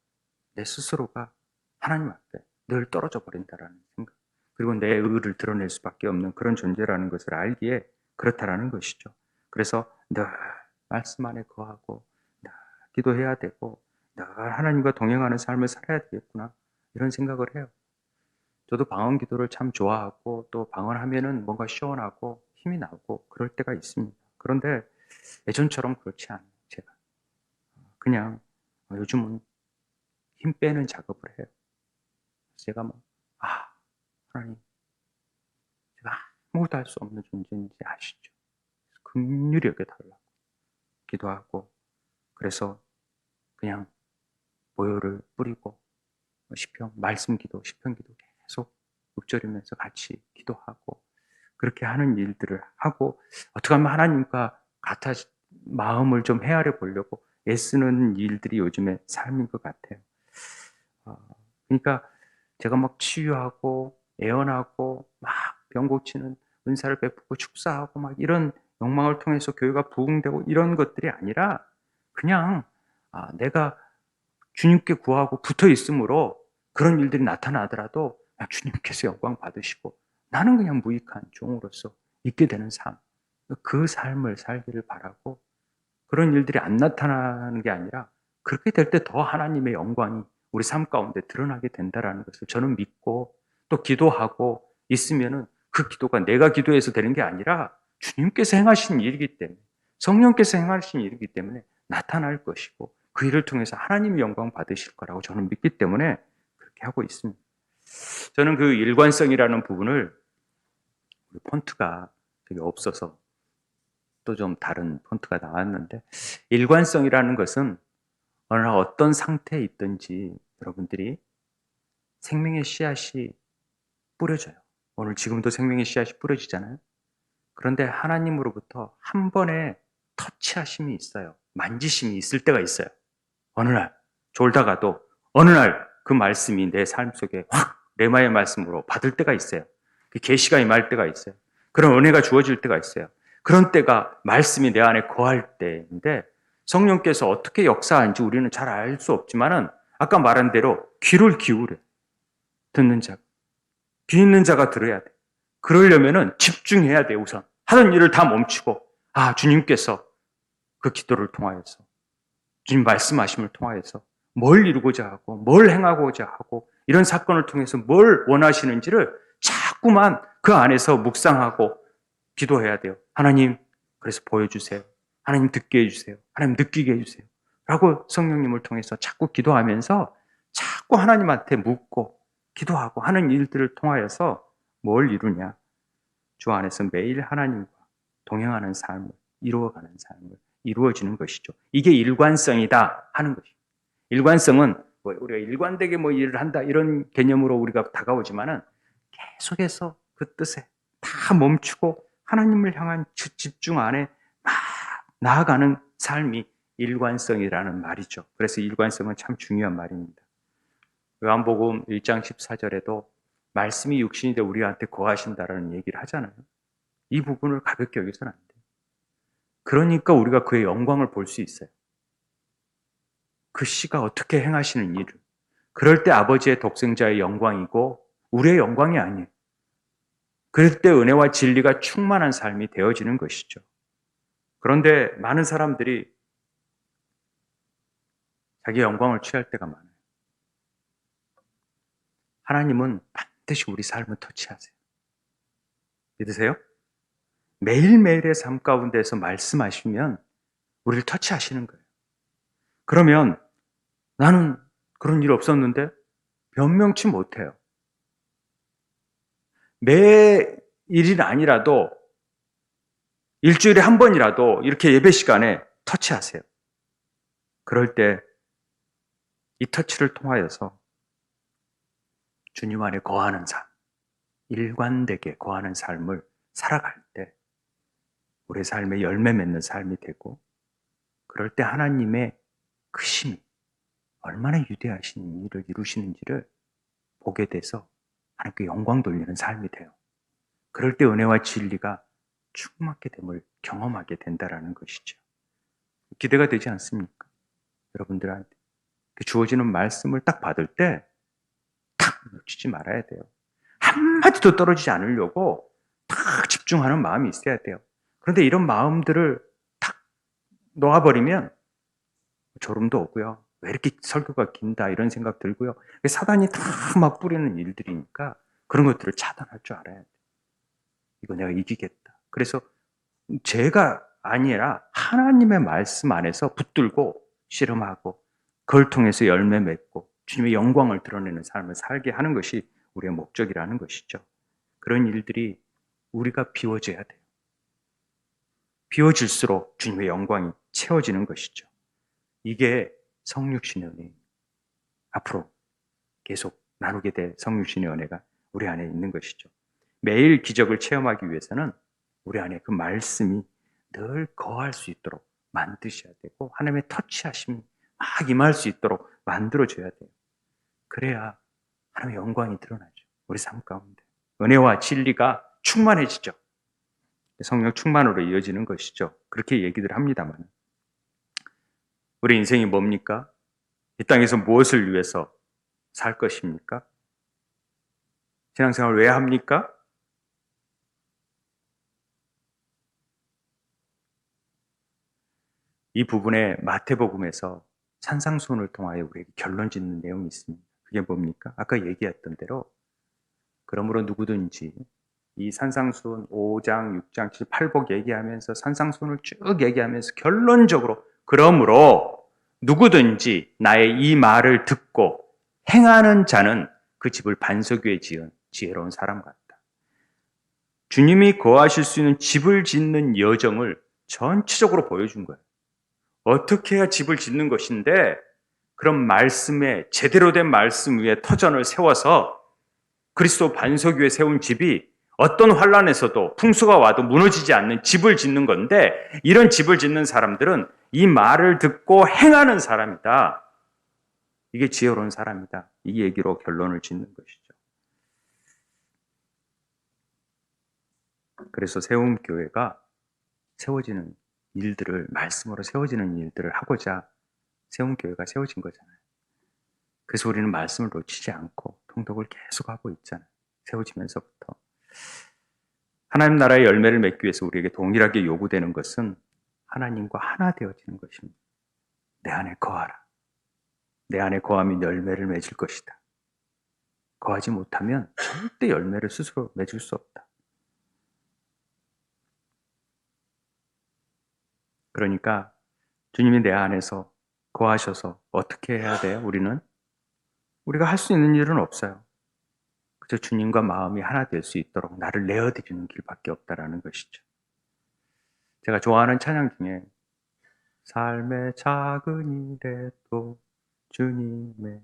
내 스스로가 하나님 앞에 늘 떨어져 버린다라는 생각. 그리고 내 의를 드러낼 수밖에 없는 그런 존재라는 것을 알기에 그렇다라는 것이죠. 그래서 늘 말씀 안에 거하고 늘 기도해야 되고 늘 하나님과 동행하는 삶을 살아야 되겠구나 이런 생각을 해요. 저도 방언 기도를 참 좋아하고 또 방언하면은 뭔가 시원하고 힘이 나고 그럴 때가 있습니다. 그런데 예전처럼 그렇지 않아요. 제가 그냥 요즘은 힘 빼는 작업을 해요. 제가 막 하나님, 제가 아무것도 할 수 없는 존재인지 아시죠? 긍휼히 여겨달라고 기도하고, 그래서 그냥 보혈을 뿌리고 시편, 말씀 기도, 시편 기도 계속 읊조리면서 같이 기도하고 그렇게 하는 일들을 하고, 어떻게 하면 하나님과 같아 마음을 좀 헤아려 보려고 애쓰는 일들이 요즘의 삶인 것 같아요. 그러니까 제가 막 치유하고 애원하고 막 병 고치는 은사를 베푸고 축사하고 막 이런 욕망을 통해서 교회가 부흥되고 이런 것들이 아니라 그냥 내가 주님께 구하고 붙어 있으므로 그런 일들이 나타나더라도 그냥 주님께서 영광 받으시고 나는 그냥 무익한 종으로서 있게 되는 삶, 그 삶을 살기를 바라고, 그런 일들이 안 나타나는 게 아니라 그렇게 될 때 더 하나님의 영광이 우리 삶 가운데 드러나게 된다라는 것을 저는 믿고, 또 기도하고 있으면은 그 기도가 내가 기도해서 되는 게 아니라 주님께서 행하신 일이기 때문에, 성령께서 행하신 일이기 때문에 나타날 것이고 그 일을 통해서 하나님의 영광 받으실 거라고 저는 믿기 때문에 그렇게 하고 있습니다. 저는 그 일관성이라는 부분을, 우리 폰트가 되게 없어서 또 좀 다른 폰트가 나왔는데, 일관성이라는 것은 어느 어떤 상태에 있든지 여러분들이 생명의 씨앗이 뿌려져요. 오늘 지금도 생명의 씨앗이 뿌려지잖아요. 그런데 하나님으로부터 한 번의 터치하심이 있어요. 만지심이 있을 때가 있어요. 어느 날 졸다가도 어느 날 그 말씀이 내 삶 속에 확 레마의 말씀으로 받을 때가 있어요. 그 계시가 임할 때가 있어요. 그런 은혜가 주어질 때가 있어요. 그런 때가 말씀이 내 안에 거할 때인데, 성령께서 어떻게 역사하는지 우리는 잘 알 수 없지만은 아까 말한 대로 귀를 기울여 듣는 자, 귀 있는 자가 들어야 돼. 그러려면은 집중해야 돼. 우선 하는 일을 다 멈추고 주님께서 그 기도를 통하여서, 주님 말씀하심을 통하여서 뭘 이루고자 하고 뭘 행하고자 하고 이런 사건을 통해서 뭘 원하시는지를 자꾸만 그 안에서 묵상하고 기도해야 돼요. 하나님, 그래서 보여주세요. 하나님 듣게 해주세요. 하나님 느끼게 해주세요. 라고 성령님을 통해서 자꾸 기도하면서 자꾸 하나님한테 묻고 기도하고 하는 일들을 통하여서 뭘 이루냐? 주 안에서 매일 하나님과 동행하는 삶을, 이루어가는 삶을 이루어지는 것이죠. 이게 일관성이다 하는 것이죠. 일관성은 우리가 일관되게 일을 한다 이런 개념으로 우리가 다가오지만은 계속해서 그 뜻에 다 멈추고 하나님을 향한 집중 안에 막 나아가는 삶이 일관성이라는 말이죠. 그래서 일관성은 참 중요한 말입니다. 요한복음 1장 14절에도 말씀이 육신이 되어 우리한테 거하신다라는 얘기를 하잖아요. 이 부분을 가볍게 여기서는 안 돼요. 그러니까 우리가 그의 영광을 볼 수 있어요. 그 씨가 어떻게 행하시는 일을. 그럴 때 아버지의 독생자의 영광이고 우리의 영광이 아니에요. 그럴 때 은혜와 진리가 충만한 삶이 되어지는 것이죠. 그런데 많은 사람들이 자기의 영광을 취할 때가 많아요. 하나님은 반드시 우리 삶을 터치하세요. 믿으세요? 매일매일의 삶 가운데서 말씀하시면 우리를 터치하시는 거예요. 그러면 나는 그런 일 없었는데 변명치 못해요. 매일이 아니라도 일주일에 한 번이라도 이렇게 예배 시간에 터치하세요. 그럴 때 이 터치를 통하여서 주님 안에 거하는 삶, 일관되게 거하는 삶을 살아갈 때 우리 삶에 열매 맺는 삶이 되고, 그럴 때 하나님의 크심이 얼마나 위대하신 일을 이루시는지를 보게 돼서 하나님께 영광 돌리는 삶이 돼요. 그럴 때 은혜와 진리가 충만하게 됨을 경험하게 된다는 것이죠. 기대가 되지 않습니까? 여러분들한테 주어지는 말씀을 딱 받을 때 탁 놓치지 말아야 돼요. 한마디도 떨어지지 않으려고 딱 집중하는 마음이 있어야 돼요. 그런데 이런 마음들을 탁 놓아버리면 졸음도 오고요. 왜 이렇게 설교가 긴다 이런 생각 들고요. 사단이 다 막 뿌리는 일들이니까 그런 것들을 차단할 줄 알아야 돼. 이거 내가 이기겠다. 그래서 제가 아니라 하나님의 말씀 안에서 붙들고 씨름하고 그걸 통해서 열매 맺고 주님의 영광을 드러내는 삶을 살게 하는 것이 우리의 목적이라는 것이죠. 그런 일들이 우리가 비워져야 돼요. 비워질수록 주님의 영광이 채워지는 것이죠. 이게 성육신의 은혜입니다. 앞으로 계속 나누게 될 성육신의 은혜가 우리 안에 있는 것이죠. 매일 기적을 체험하기 위해서는 우리 안에 그 말씀이 늘 거할 수 있도록 만드셔야 되고 하나님의 터치하심이 막 임할 수 있도록 만들어줘야 돼요. 그래야 하나님의 영광이 드러나죠. 우리 삶 가운데. 은혜와 진리가 충만해지죠. 성령 충만으로 이어지는 것이죠. 그렇게 얘기들 합니다만 우리 인생이 뭡니까? 이 땅에서 무엇을 위해서 살 것입니까? 신앙생활 왜 합니까? 이 부분에 마태복음에서 산상수훈을 통하여 우리에게 결론 짓는 내용이 있습니다. 그게 뭡니까? 아까 얘기했던 대로 그러므로 누구든지 이 산상수훈 5장, 6장, 7, 8복 얘기하면서 산상수훈을 쭉 얘기하면서 결론적으로 그러므로 누구든지 나의 이 말을 듣고 행하는 자는 그 집을 반석 위에 지은 지혜로운 사람 같다. 주님이 거하실 수 있는 집을 짓는 여정을 전체적으로 보여준 거예요. 어떻게 해야 집을 짓는 것인데 그런 말씀에 제대로 된 말씀 위에 터전을 세워서 그리스도 반석 위에 세운 집이 어떤 환란에서도 풍수가 와도 무너지지 않는 집을 짓는 건데 이런 집을 짓는 사람들은 이 말을 듣고 행하는 사람이다. 이게 지혜로운 사람이다. 이 얘기로 결론을 짓는 것이죠. 그래서 세움교회가 세워지는 일들을 말씀으로 세워지는 일들을 하고자 세움교회가 세워진 거잖아요. 그래서 우리는 말씀을 놓치지 않고 통독을 계속하고 있잖아요. 세워지면서부터. 하나님 나라의 열매를 맺기 위해서 우리에게 동일하게 요구되는 것은 하나님과 하나 되어지는 것입니다. 내 안에 거하라. 내 안에 거하면 열매를 맺을 것이다. 거하지 못하면 절대 열매를 스스로 맺을 수 없다. 그러니까 주님이 내 안에서 거하셔서 어떻게 해야 돼요? 우리가 할 수 있는 일은 없어요. 그저 주님과 마음이 하나 될 수 있도록 나를 내어드리는 길밖에 없다라는 것이죠. 제가 좋아하는 찬양 중에 삶의 작은 일에도 주님의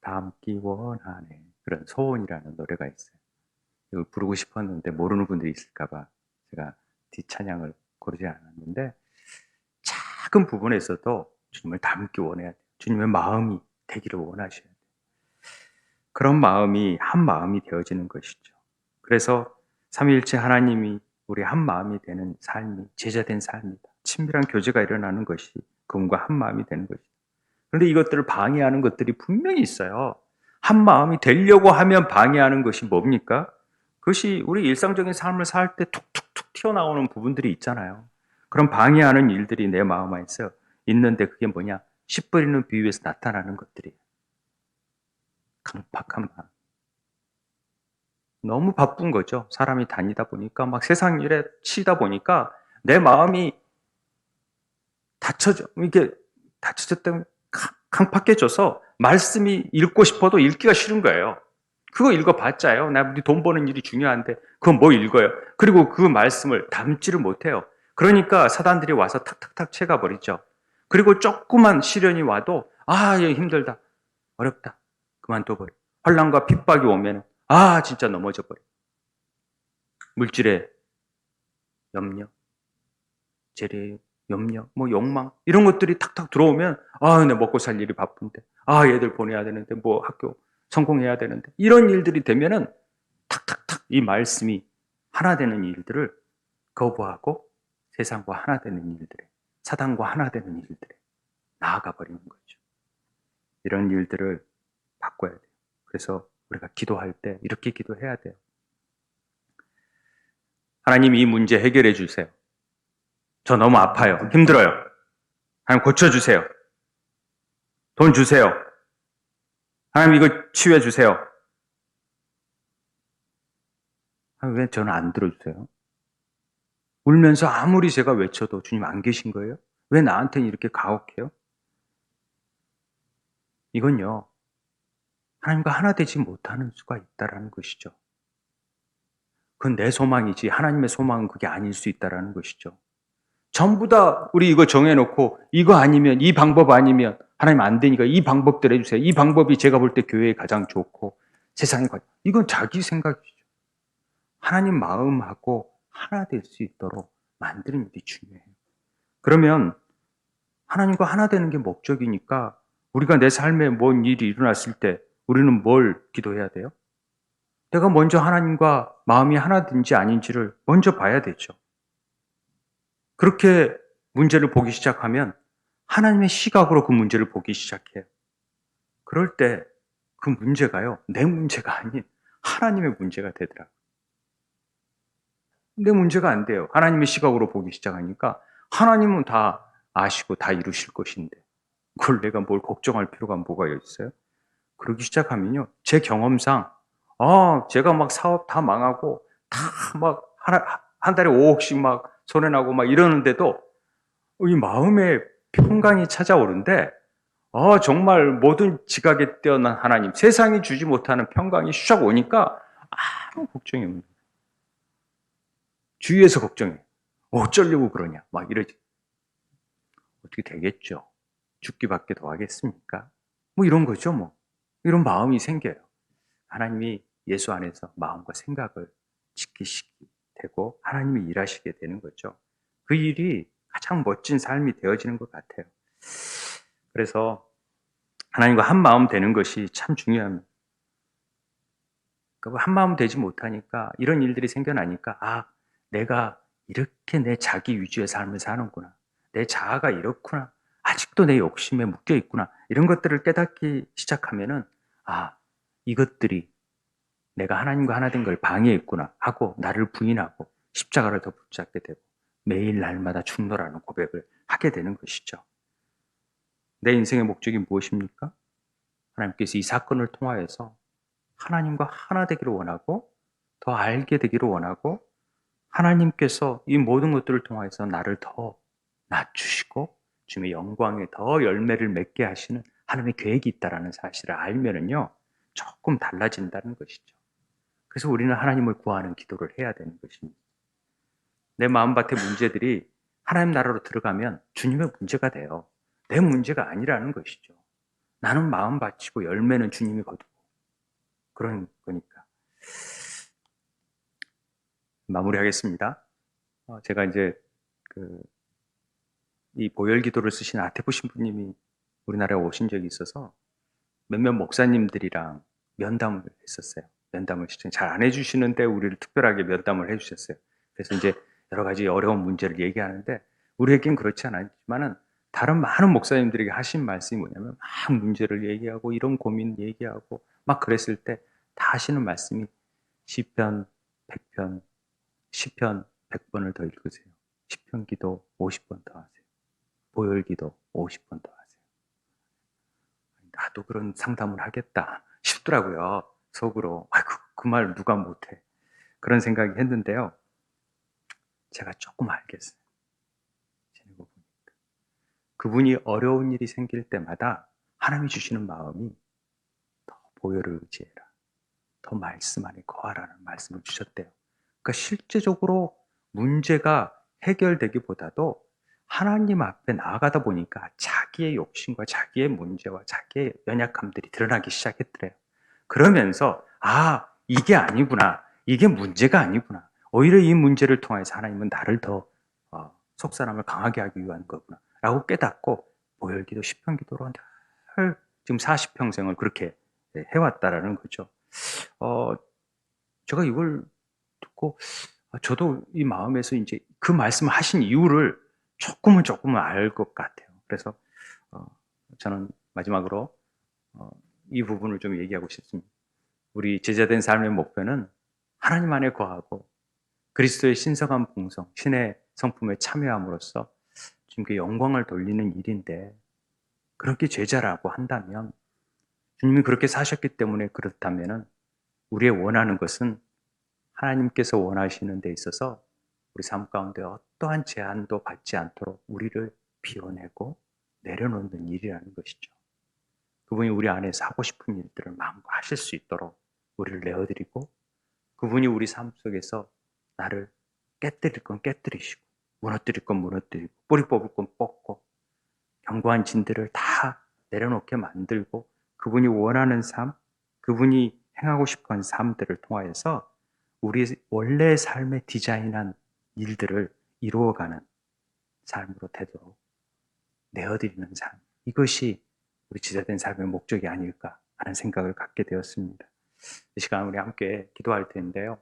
닮기 원하네 그런 소원이라는 노래가 있어요. 이걸 부르고 싶었는데 모르는 분들이 있을까봐 제가 뒷찬양을 고르지 않았는데 작은 부분에서도 주님을 닮기 원해야 돼요. 주님의 마음이 되기를 원하셔야 돼요. 그런 마음이 한 마음이 되어지는 것이죠. 그래서 삼위일체 하나님이 우리 한 마음이 되는 삶이 제자된 삶이다. 친밀한 교제가 일어나는 것이 그분과 한 마음이 되는 것이다. 그런데 이것들을 방해하는 것들이 분명히 있어요. 한 마음이 되려고 하면 방해하는 것이 뭡니까? 그것이 우리 일상적인 삶을 살 때 툭툭툭 튀어나오는 부분들이 있잖아요. 그런 방해하는 일들이 내 마음 안에서 있는데 그게 뭐냐? 씨 뿌리는 비유에서 나타나는 것들이에요. 강팍한 마음. 너무 바쁜 거죠. 사람이 다니다 보니까 막 세상 일에 치이다 보니까 내 마음이 이게 닫혀졌다면 강팍해져서 말씀이 읽고 싶어도 읽기가 싫은 거예요. 그거 읽어봤자요. 나 돈 버는 일이 중요한데 그건 뭐 읽어요. 그리고 그 말씀을 담지를 못해요. 그러니까 사단들이 와서 탁탁탁 채가버리죠. 그리고 조그만 시련이 와도 얘 힘들다. 어렵다. 그만둬버려. 환난과 핍박이 오면 진짜 넘어져버려. 물질의 염려, 재래의 염려, 욕망 이런 것들이 탁탁 들어오면 내 먹고 살 일이 바쁜데 얘들 보내야 되는데 학교 성공해야 되는데 이런 일들이 되면은 탁탁탁 이 말씀이 하나 되는 일들을 거부하고 세상과 하나 되는 일들에 사단과 하나 되는 일들에 나아가 버리는 거죠. 이런 일들을 바꿔야 돼요. 그래서 우리가 기도할 때 이렇게 기도해야 돼요. 하나님 이 문제 해결해 주세요. 저 너무 아파요. 힘들어요. 하나님 고쳐주세요. 돈 주세요. 하나님 이거 치유해 주세요. 왜 저는 안 들어주세요? 울면서 아무리 제가 외쳐도 주님 안 계신 거예요? 왜 나한테는 이렇게 가혹해요? 이건요, 하나님과 하나 되지 못하는 수가 있다라는 것이죠. 그건 내 소망이지 하나님의 소망은 그게 아닐 수 있다라는 것이죠. 전부 다 우리 이거 정해놓고 이거 아니면 이 방법 아니면 하나님 안 되니까 이 방법대로 해주세요. 이 방법이 제가 볼 때 교회에 가장 좋고 세상에 이건 자기 생각이죠. 하나님 마음하고 하나 될 수 있도록 만드는 일이 중요해요. 그러면 하나님과 하나 되는 게 목적이니까 우리가 내 삶에 뭔 일이 일어났을 때 우리는 뭘 기도해야 돼요? 내가 먼저 하나님과 마음이 하나든지 아닌지를 먼저 봐야 되죠. 그렇게 문제를 보기 시작하면 하나님의 시각으로 그 문제를 보기 시작해요. 그럴 때 그 문제가요, 내 문제가 아닌 하나님의 문제가 되더라고요. 내 문제가 안 돼요. 하나님의 시각으로 보기 시작하니까 하나님은 다 아시고 다 이루실 것인데 그걸 내가 뭘 걱정할 필요가 뭐가 있어요? 그러기 시작하면요, 제 경험상 제가 막 사업 다 망하고 다 막 한 달에 5억씩 막 손해나고 막 이러는데도 이 마음에 평강이 찾아오는데 정말 모든 지각에 뛰어난 하나님, 세상이 주지 못하는 평강이 샥 오니까 아무 걱정이 없는 거예요. 주위에서 걱정해. 어쩌려고 그러냐 막 이러지. 어떻게 되겠죠? 죽기밖에 더 하겠습니까? 뭐 이런 거죠. 뭐 이런 마음이 생겨요. 하나님이 예수 안에서 마음과 생각을 지키시게 되고 하나님이 일하시게 되는 거죠. 그 일이 가장 멋진 삶이 되어지는 것 같아요. 그래서 하나님과 한 마음 되는 것이 참 중요합니다. 한 마음 되지 못하니까 이런 일들이 생겨나니까 내가 이렇게 내 자기 위주의 삶을 사는구나. 내 자아가 이렇구나. 아직도 내 욕심에 묶여 있구나. 이런 것들을 깨닫기 시작하면은 이것들이 내가 하나님과 하나 된 걸 방해했구나 하고 나를 부인하고 십자가를 더 붙잡게 되고 매일 날마다 충돌하는 고백을 하게 되는 것이죠. 내 인생의 목적이 무엇입니까? 하나님께서 이 사건을 통하여서 하나님과 하나 되기를 원하고 더 알게 되기를 원하고 하나님께서 이 모든 것들을 통해서 나를 더 낮추시고 주님의 영광에 더 열매를 맺게 하시는 하나님의 계획이 있다는 사실을 알면은요, 조금 달라진다는 것이죠. 그래서 우리는 하나님을 구하는 기도를 해야 되는 것입니다. 내 마음밭의 문제들이 하나님 나라로 들어가면 주님의 문제가 돼요. 내 문제가 아니라는 것이죠. 나는 마음 바치고 열매는 주님이 거두고 그런 거니까. 마무리하겠습니다. 제가 이제 이 보혈 기도를 쓰신 아테프 신부님이 우리나라에 오신 적이 있어서 몇몇 목사님들이랑 면담을 했었어요. 면담을 잘 안 해주시는데 우리를 특별하게 면담을 해주셨어요. 그래서 이제 여러 가지 어려운 문제를 얘기하는데 우리에겐 그렇지 않았지만은 다른 많은 목사님들에게 하신 말씀이 뭐냐면 막 문제를 얘기하고 이런 고민 얘기하고 막 그랬을 때 다 하시는 말씀이 시편 100편, 시편 100번을 더 읽으세요. 시편 기도 50번 더 하세요. 보혈 기도 50번 더 하세요. 나도 그런 상담을 하겠다 싶더라고요. 속으로. 그 말 누가 못해. 그런 생각이 했는데요. 제가 조금 알겠어요. 지내고 보니까. 그분이 어려운 일이 생길 때마다 하나님이 주시는 마음이 더 보혈을 의지해라. 더 말씀 안에 거하라는 말씀을 주셨대요. 그러니까 실제적으로 문제가 해결되기보다도 하나님 앞에 나아가다 보니까 자기의 욕심과 자기의 문제와 자기의 연약함들이 드러나기 시작했더래요. 그러면서 이게 아니구나. 이게 문제가 아니구나. 오히려 이 문제를 통해서 하나님은 나를 더 속사람을 강하게 하기 위한 거구나 라고 깨닫고 보혈기도 시편기도로 늘 지금 40평생을 그렇게 해왔다라는 거죠. 제가 이걸 듣고 저도 이 마음에서 이제 그 말씀을 하신 이유를 조금은 알 것 같아요. 그래서 저는 마지막으로 이 부분을 좀 얘기하고 싶습니다. 우리 제자된 삶의 목표는 하나님 안에 거하고 그리스도의 신성한 봉성, 신의 성품에 참여함으로써 주님께 영광을 돌리는 일인데 그렇게 제자라고 한다면 주님이 그렇게 사셨기 때문에 그렇다면 우리의 원하는 것은 하나님께서 원하시는 데 있어서 우리 삶 가운데 어떠한 제한도 받지 않도록 우리를 비워내고 내려놓는 일이라는 것이죠. 그분이 우리 안에서 하고 싶은 일들을 마음껏 하실 수 있도록 우리를 내어드리고, 그분이 우리 삶 속에서 나를 깨뜨릴 건 깨뜨리시고 무너뜨릴 건 무너뜨리고 뿌리 뽑을 건 뽑고 견고한 진들을 다 내려놓게 만들고, 그분이 원하는 삶, 그분이 행하고 싶은 삶들을 통하여서 우리 원래의 삶의 디자인한 일들을 이루어가는 삶으로 되도록 내어드리는 삶, 이것이 우리 지자된 삶의 목적이 아닐까 하는 생각을 갖게 되었습니다. 이 시간 우리 함께 기도할 텐데요,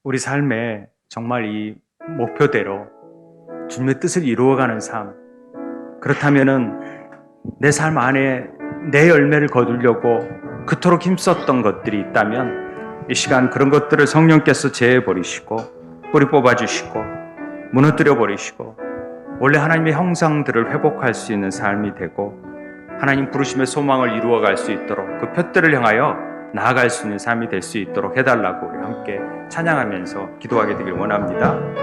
우리 삶에 정말 이 목표대로 주님의 뜻을 이루어가는 삶, 그렇다면은 내 삶 안에 내 열매를 거두려고 그토록 힘썼던 것들이 있다면 이 시간 그런 것들을 성령께서 제해버리시고 뿌리 뽑아주시고 무너뜨려 버리시고 원래 하나님의 형상들을 회복할 수 있는 삶이 되고 하나님 부르심의 소망을 이루어갈 수 있도록 그 표대를 향하여 나아갈 수 있는 삶이 될 수 있도록 해달라고 우리 함께 찬양하면서 기도하게 되길 원합니다.